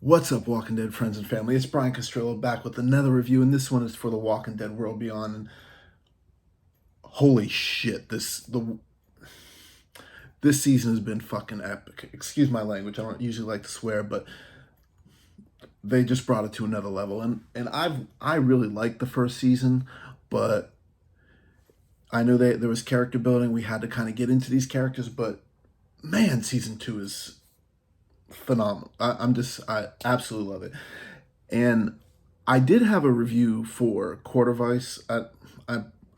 What's up, Walking Dead friends and family? It's Brian Castrillo back with another review, and this one is for The Walking Dead World Beyond. And holy shit, this season has been fucking epic. Excuse my language. I don't usually like to swear, but they just brought it to another level. And I really liked the first season, but I know that there was character building. We had to kind of get into these characters, but man, season 2 is phenomenal. I absolutely love it. And I did have a review for Quarter Vice. I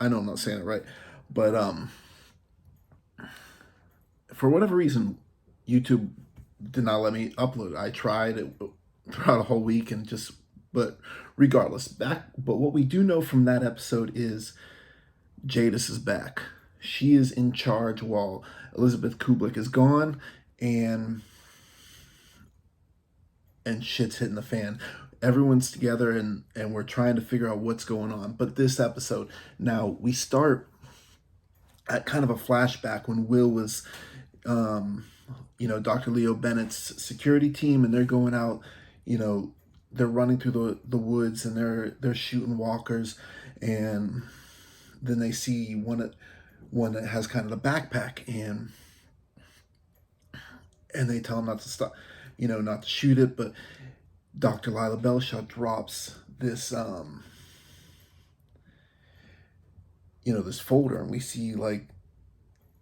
I know I'm not saying it right, but for whatever reason, YouTube did not let me upload. I tried it throughout a whole week and just, but regardless, back. But what we do know from that episode is Jadis is back. She is in charge while Elizabeth Kublik is gone, and shit's hitting the fan. Everyone's together, and we're trying to figure out what's going on. But this episode, now we start at kind of a flashback when Will was, Dr. Leo Bennett's security team, and they're going out, they're running through the woods, and they're shooting walkers, and then they see one that has kind of the backpack, and they tell him not to stop, not to shoot it. But Dr. Lila Bellshot drops this, this folder, and we see like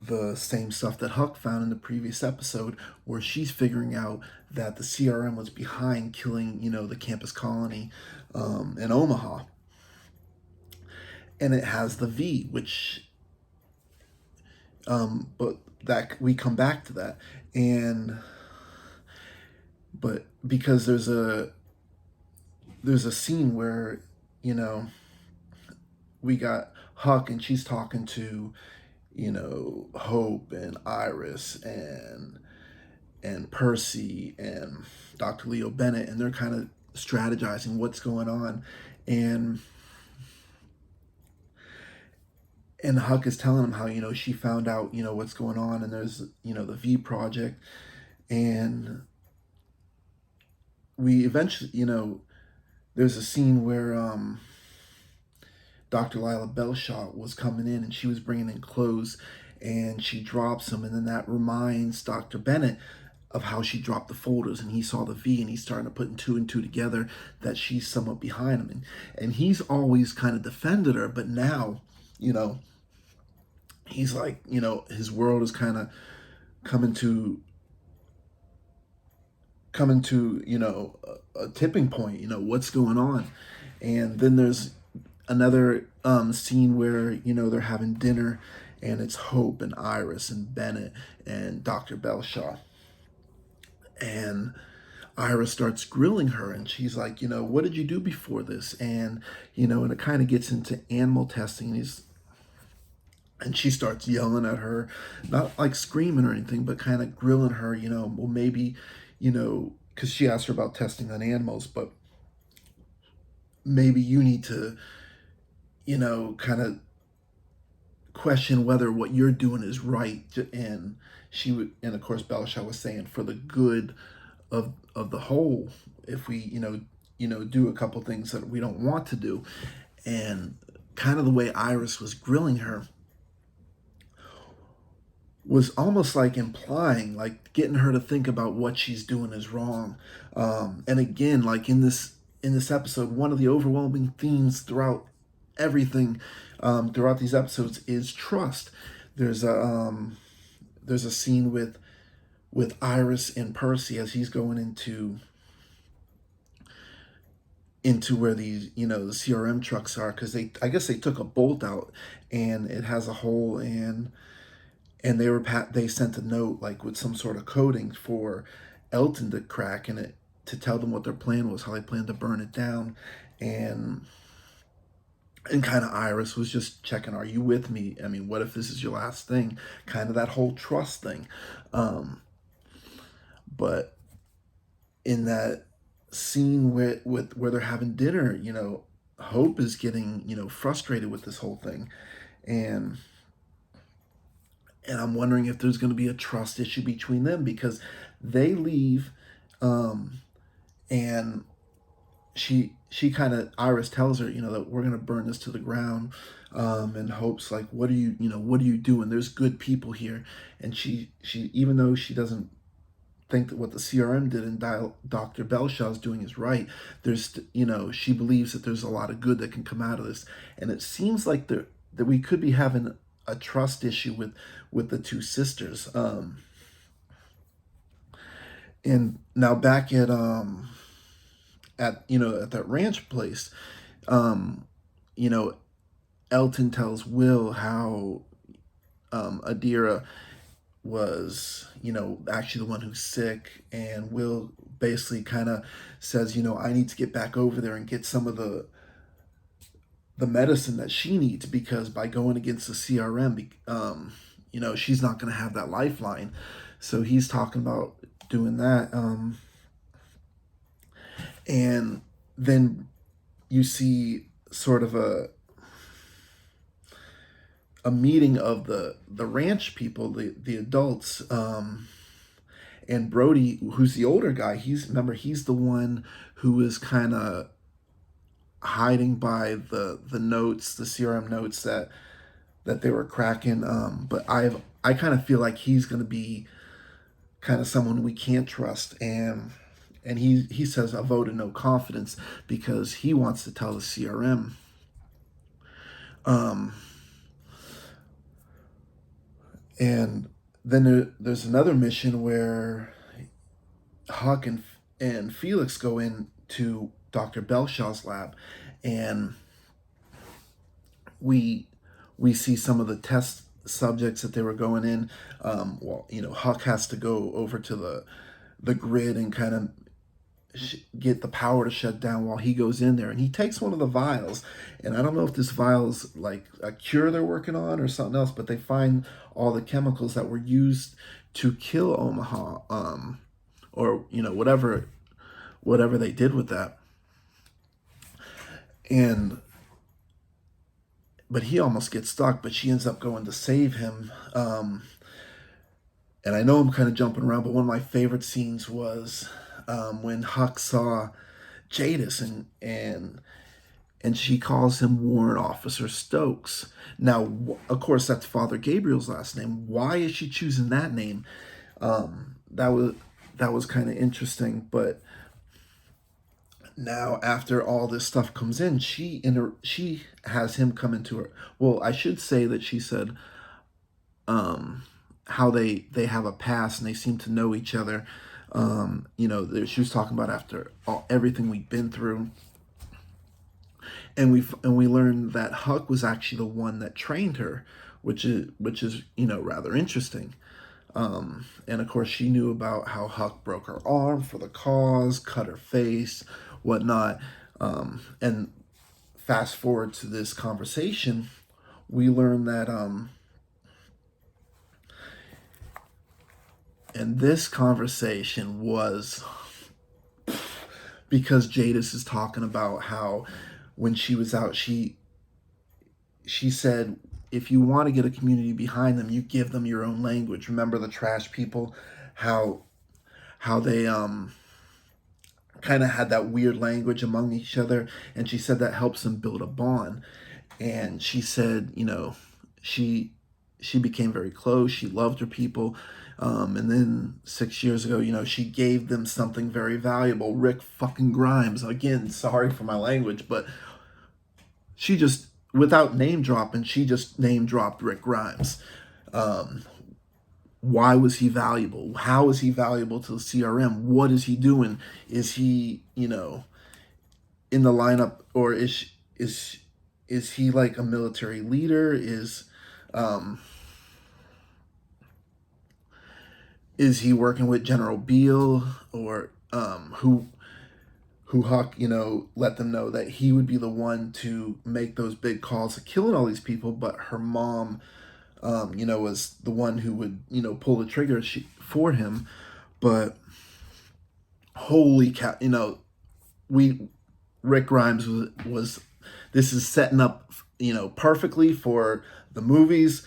the same stuff that Huck found in the previous episode, where she's figuring out that the CRM was behind killing, the campus colony in Omaha. And it has the V, which, but that we come back to that. But because there's a scene where, we got Huck, and she's talking to, Hope and Iris and Percy and Dr. Leo Bennett, and they're kind of strategizing what's going on, and Huck is telling him how, she found out, what's going on, and there's, the V project, and we eventually, there's a scene where Dr. Lila Bellshot was coming in, and she was bringing in clothes, and she drops them, and then that reminds Dr. Bennett of how she dropped the folders, and he saw the V, and he's starting to put two and two together that she's somewhat behind him, and he's always kind of defended her, but now, he's like, his world is kind of coming to a tipping point. What's going on. And then there's another scene where, they're having dinner, and it's Hope and Iris and Bennett and Dr. Bellshaw, and Iris starts grilling her, and she's like, what did you do before this? And and it kind of gets into animal testing, and she starts yelling at her, not like screaming or anything, but kind of grilling her, well, maybe, because she asked her about testing on animals, but maybe you need to, kind of question whether what you're doing is right. And she would, and of course, Bellshaw was saying, for the good of the whole, if we, do a couple things that we don't want to do. And kind of the way Iris was grilling her was almost like implying, like getting her to think about what she's doing is wrong. And again, like in this episode, one of the overwhelming themes throughout everything, throughout these episodes, is trust. There's a scene with Iris and Percy as he's going into where these, the CRM trucks are, because I guess they took a bolt out, and it has a hole, and they sent a note, like with some sort of coding for Elton to crack in it, to tell them what their plan was, how they planned to burn it down. And kind of Iris was just checking, are you with me? I mean, what if this is your last thing? Kind of that whole trust thing. But in that scene where they're having dinner, Hope is getting, frustrated with this whole thing. And I'm wondering if there's going to be a trust issue between them, because they leave, and she kind of, Iris tells her, that we're gonna burn this to the ground, and Hope's like, what are what are you doing? There's good people here. And she even though she doesn't think that what the CRM did and Dr. Belshaw's doing is right, there's, she believes that there's a lot of good that can come out of this. And it seems like that we could be having a trust issue with the two sisters. And now back at that ranch place, um, you know, Elton tells Will how Adira was, actually the one who's sick, and Will basically kind of says, I need to get back over there and get some of the medicine that she needs, because by going against the CRM, she's not going to have that lifeline. So he's talking about doing that. And then you see sort of a meeting of the ranch people, the adults, and Brody, who's the older guy. He's the one who is kind of hiding by the notes, the CRM notes that they were cracking. But I kind of feel like he's going to be kind of someone we can't trust, and he says a vote of no confidence because he wants to tell the CRM. And then there's another mission where Huck and Felix go into Dr. Belshaw's lab, and we see some of the test subjects that they were going in. Huck has to go over to the grid and kind of get the power to shut down while he goes in there, and he takes one of the vials, and I don't know if this vial is like a cure they're working on or something else, but they find all the chemicals that were used to kill Omaha, or whatever they did with that. But he almost gets stuck, but she ends up going to save him. And I know I'm kind of jumping around, but one of my favorite scenes was when Huck saw Jadis, and she calls him Warrant Officer Stokes. Now, of course, that's Father Gabriel's last name. Why is she choosing that name? That was kind of interesting. But now, after all this stuff comes in, she has him come into her. Well, I should say that she said how they have a past and they seem to know each other. She was talking about after everything we've been through, and we learned that Huck was actually the one that trained her, which is rather interesting. And of course, she knew about how Huck broke her arm for the cause, cut her face, whatnot. And fast forward to this conversation, we learn that and this conversation was because Jadis is talking about how when she was out, she said, if you want to get a community behind them, you give them your own language. Remember the trash people, how they kind of had that weird language among each other, and she said that helps them build a bond. And she said, she became very close. She loved her people. And then 6 years ago, she gave them something very valuable. Rick fucking Grimes. Again, sorry for my language, but she just, without name dropping, she just name dropped Rick Grimes. Why was he valuable? How is he valuable to the CRM? What is he doing? Is he, in the lineup, or is he like a military leader? Is he working with General Beale, or who Huck, let them know that he would be the one to make those big calls of killing all these people, but her mom, was the one who would, pull the trigger for him. But holy cow, Rick Grimes was this is setting up, perfectly for the movies.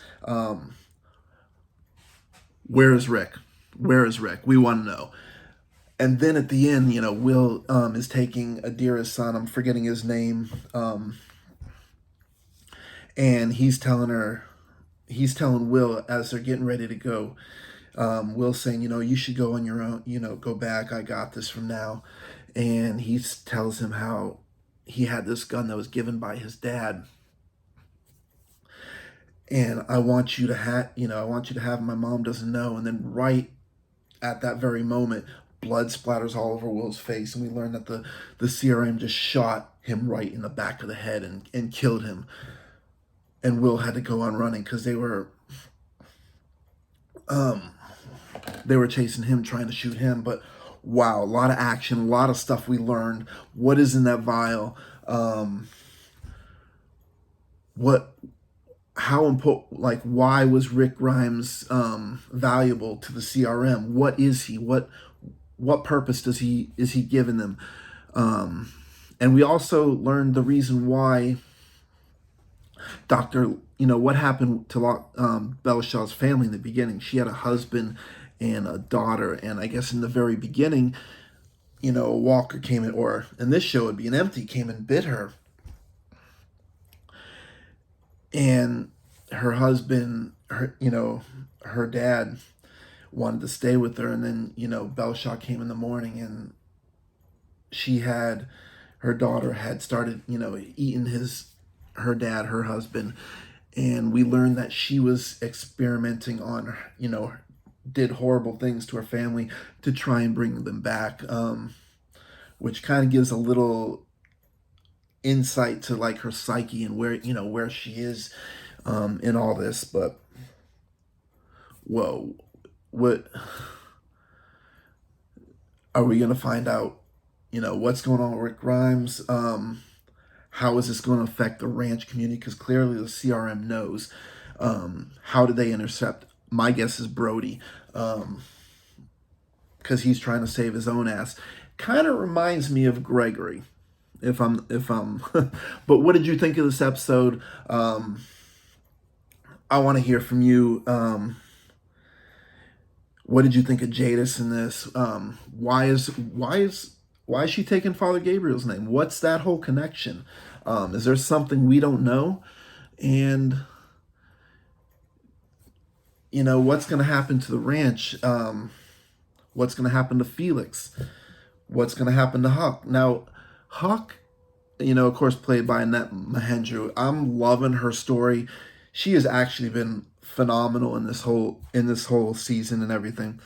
Where is Rick? Where is Rick? We want to know. And then at the end, Will is taking Adira's son. I'm forgetting his name. And he's telling Will as they're getting ready to go. Will saying, you should go on your own. Go back. I got this from now. And he tells him how he had this gun that was given by his dad. And I want you to have, my mom doesn't know. And then right at that very moment, blood splatters all over Will's face. And we learn that the CRM just shot him right in the back of the head and killed him. And Will had to go on running because they were chasing him, trying to shoot him. But wow, a lot of action, a lot of stuff we learned. What is in that vial? How important, like, why was Rick Grimes valuable to the CRM? What is he? What purpose is he giving them? And we also learned the reason why what happened to Belshaw's family in the beginning. She had a husband and a daughter, and I guess in the very beginning, a walker came in, or in this show it'd be an empty, came and bit her. And her husband, her dad wanted to stay with her. And then, Belshaw came in the morning, and her daughter had started, eating her husband. And we learned that she was experimenting on, did horrible things to her family to try and bring them back, which kind of gives a little insight to like her psyche and where she is in all this. But whoa, what are we gonna find out? What's going on with Rick Grimes? How is this going to affect the ranch community? Because clearly the CRM knows. How did they intercept? My guess is Brody, because he's trying to save his own ass. Kind of reminds me of Gregory. If I'm, but what did you think of this episode? I want to hear from you. What did you think of Jadis in this? Why is she taking Father Gabriel's name? What's that whole connection? Is there something we don't know? And what's going to happen to the ranch? What's going to happen to Felix? What's going to happen to Huck? Now, Huck, of course, played by Annette Mahendru. I'm loving her story. She has actually been phenomenal in this whole season and everything.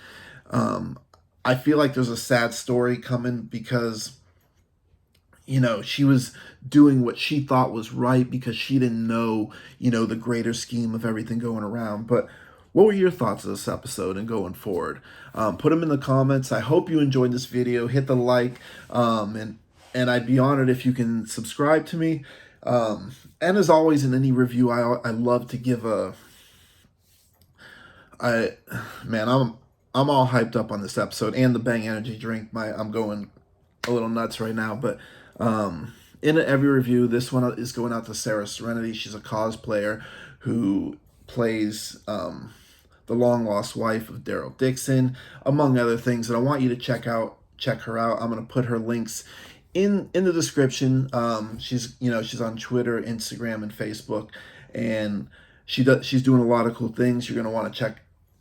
I feel like there's a sad story coming because, she was doing what she thought was right because she didn't know, the greater scheme of everything going around. But what were your thoughts of this episode and going forward? Put them in the comments. I hope you enjoyed this video. Hit the like, and I'd be honored if you can subscribe to me. And as always, in any review, I love to give I'm all hyped up on this episode and the Bang Energy drink. I'm going a little nuts right now. But in every review, this one is going out to Sarah Serenity. She's a cosplayer who plays the long lost wife of Daryl Dixon, among other things. And I want you to check her out. I'm going to put her links in the description. She's on Twitter, Instagram, and Facebook, and she's doing a lot of cool things. You're going to want to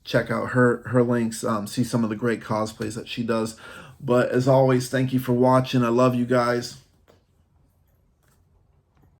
check out her links, see some of the great cosplays that she does. But as always, thank you for watching. I love you guys.